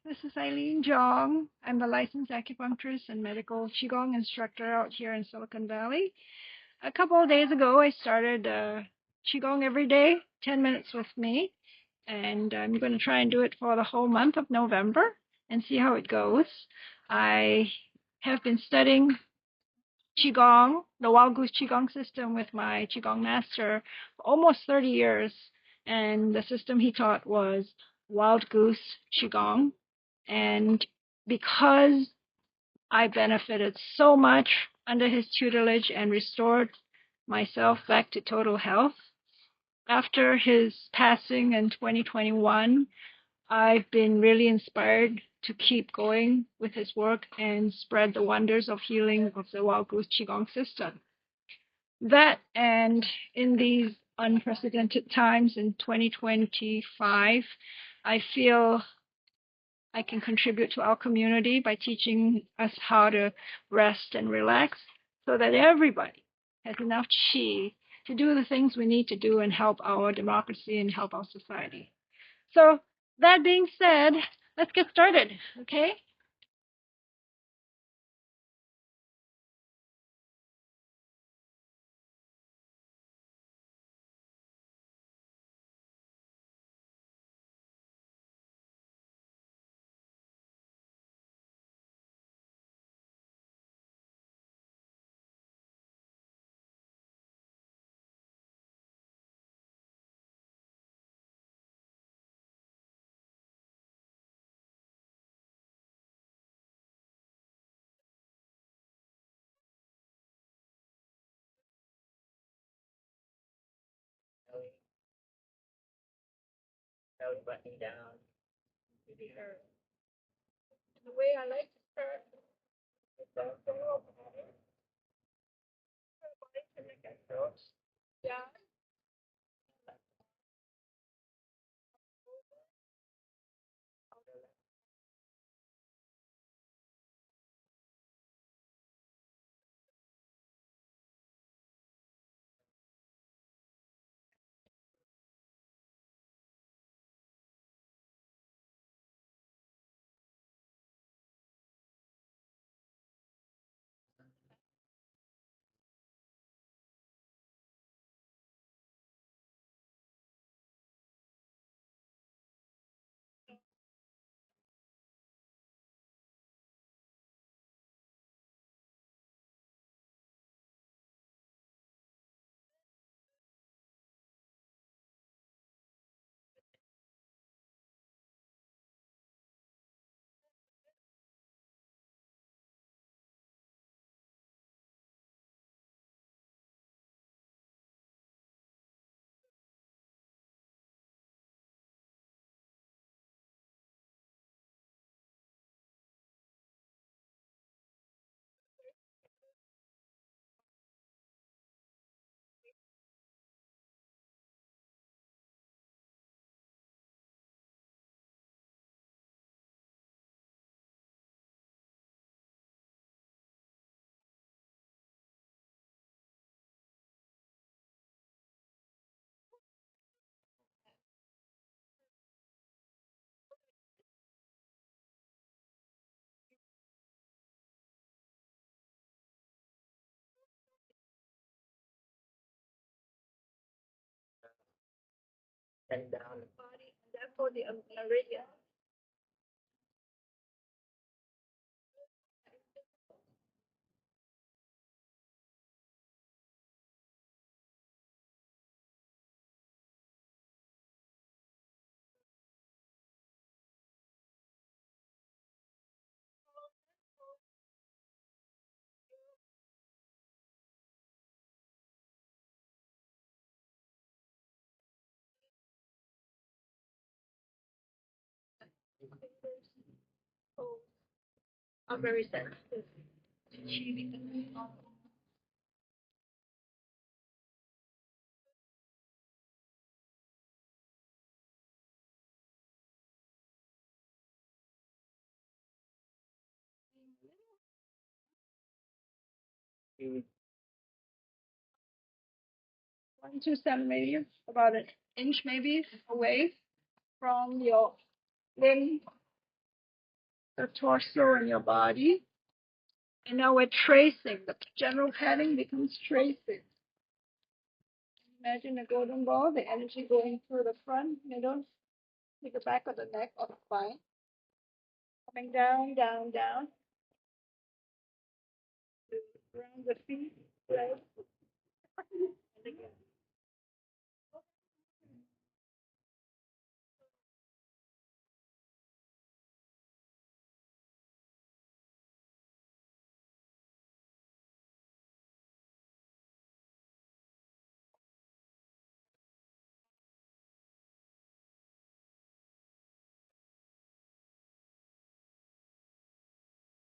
This is Aileen Jong. I'm a licensed acupuncturist and medical Qigong instructor out here in Silicon Valley. A couple of days ago, I started Qigong every day, 10 minutes with me, and I'm going to try and do it for the whole month of November and see how it goes. I have been studying Qigong, the Wild Goose Qigong system with my Qigong master for almost 30 years, and the system he taught was Wild Goose Qigong. And because I benefited so much under his tutelage and restored myself back to total health, after his passing in 2021, I've been really inspired to keep going with his work and spread the wonders of healing of the Wild Goose Qigong system. That, and in these unprecedented times in 2025, I feel I can contribute to our community by teaching us how to rest and relax so that everybody has enough chi to do the things we need to do and help our democracy and help our society. So that being said, let's get started, okay? Belly button down. The way I like to start is down the low body to make it throat down. And down the body, and therefore the meridian. Are very sensitive to chi because of 1 to 7 millimeters, about an inch maybe away from your limb the torso and your body. And now we're tracing. The general patting becomes tracing. Imagine a golden ball, the energy going through the front, middle, to the back of the neck or the spine. Coming down, down, down, around the feet, legs, and again.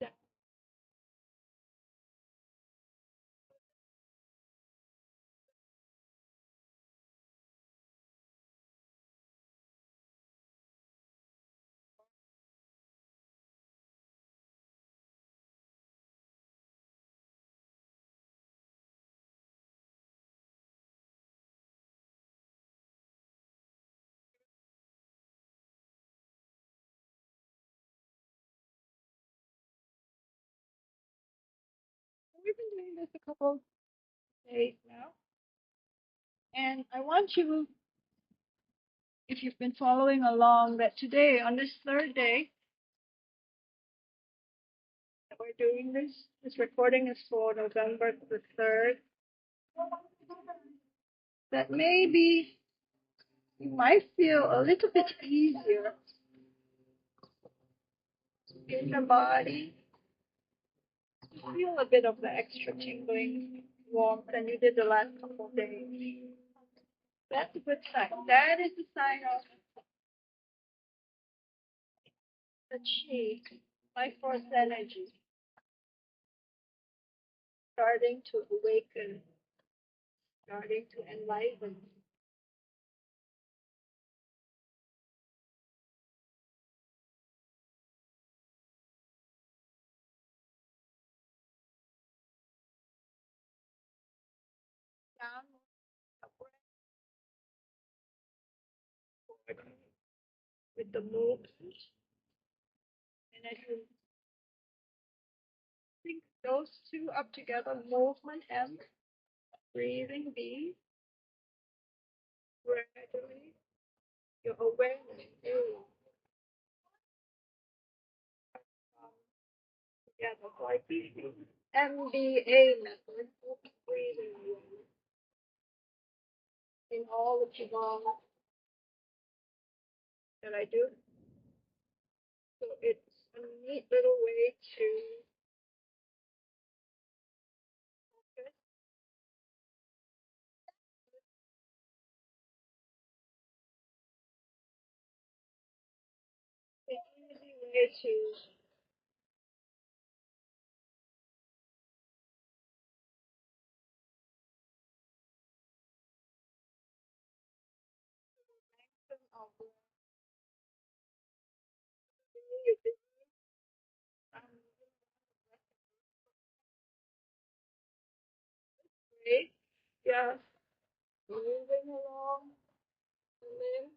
Down. We've been doing this a couple days now. And I want you, if you've been following along, that today, on this third day that we're doing this recording is for November the 3rd, that maybe you might feel a little bit easier in the body. Feel a bit of the extra tingling warmth than you did the last couple of days. That's a good sign. That is a sign of the chi, life force energy, starting to awaken, starting to enliven. Down with the movement. And as you think those two up together, movement and breathing, be gradually your awareness together. So I teach you MBA method, breathing in all the Qigong that I do. So it's a neat little way to focus. An easy way to lengthen our way. Just moving along the limb.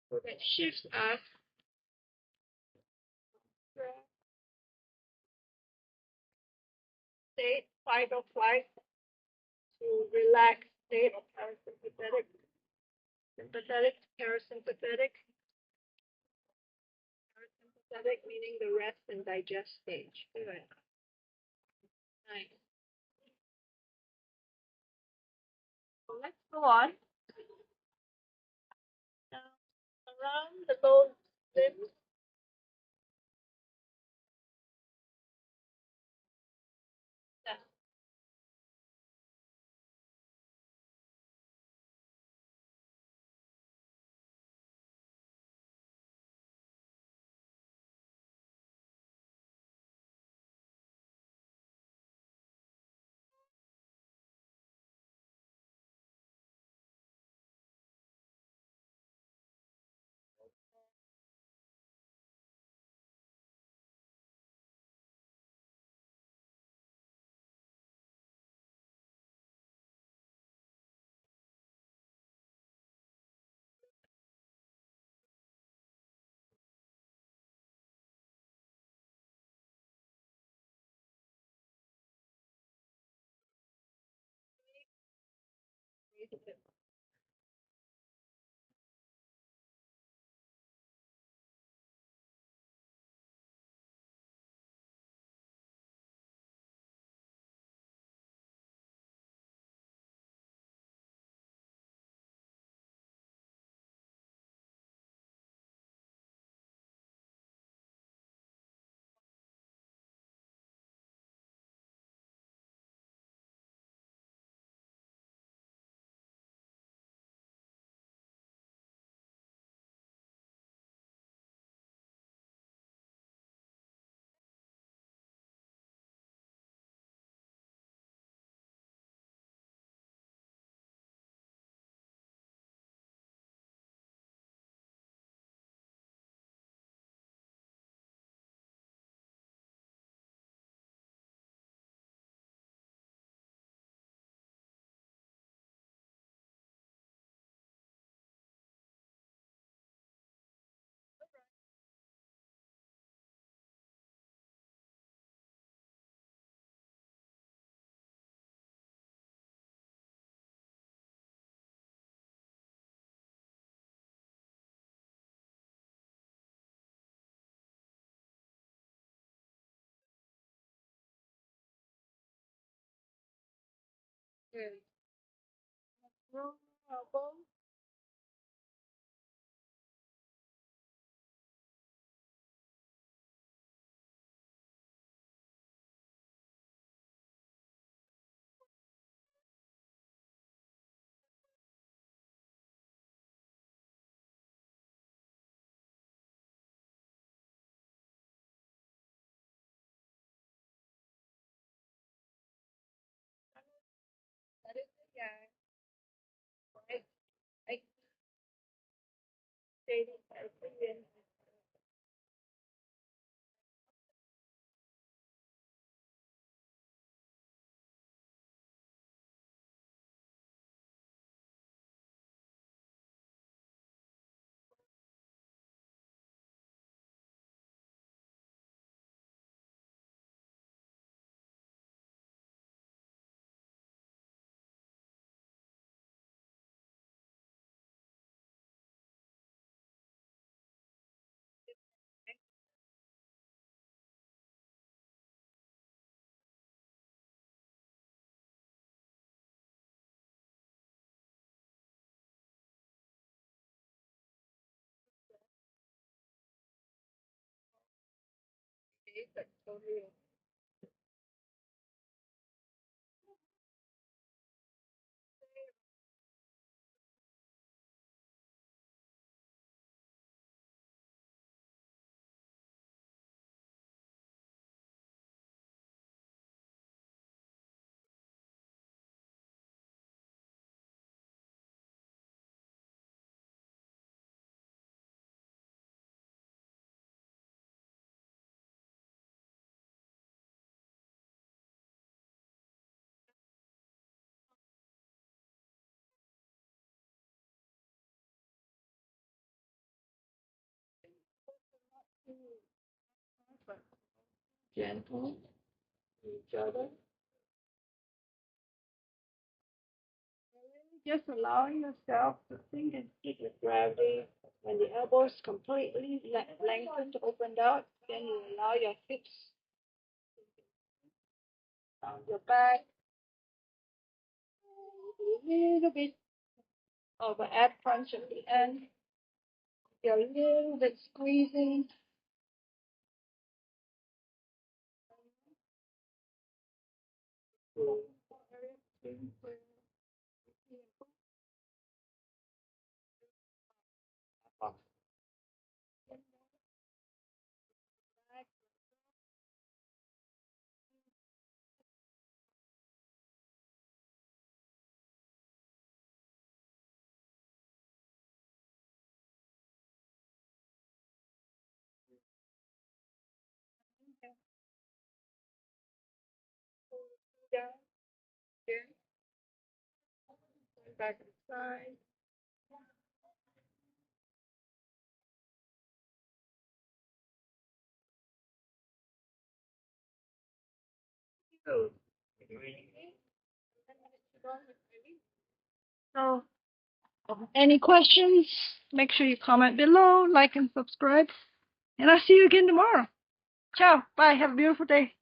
So that shifts us from state, fight or flight, to relaxed state of parasympathetic sympathetic, parasympathetic. Parasympathetic meaning the rest and digest stage. Good. Nice. So let's go on. Now, around the lower limbs. Yeah. Good. Roll elbow. That is the yang. Right. I stated as the yin. Okay, that's totally but gentle to each other. Just allowing yourself to sink and stick with gravity. When the elbows completely lengthened, opened out, then you allow your hips down your back, a little bit of an ab crunch at the end. You're a little bit squeezing. Down here, back to the side. So, so any questions? Make sure you comment below, like and subscribe. And I'll see you again tomorrow. Ciao. Bye. Have a beautiful day.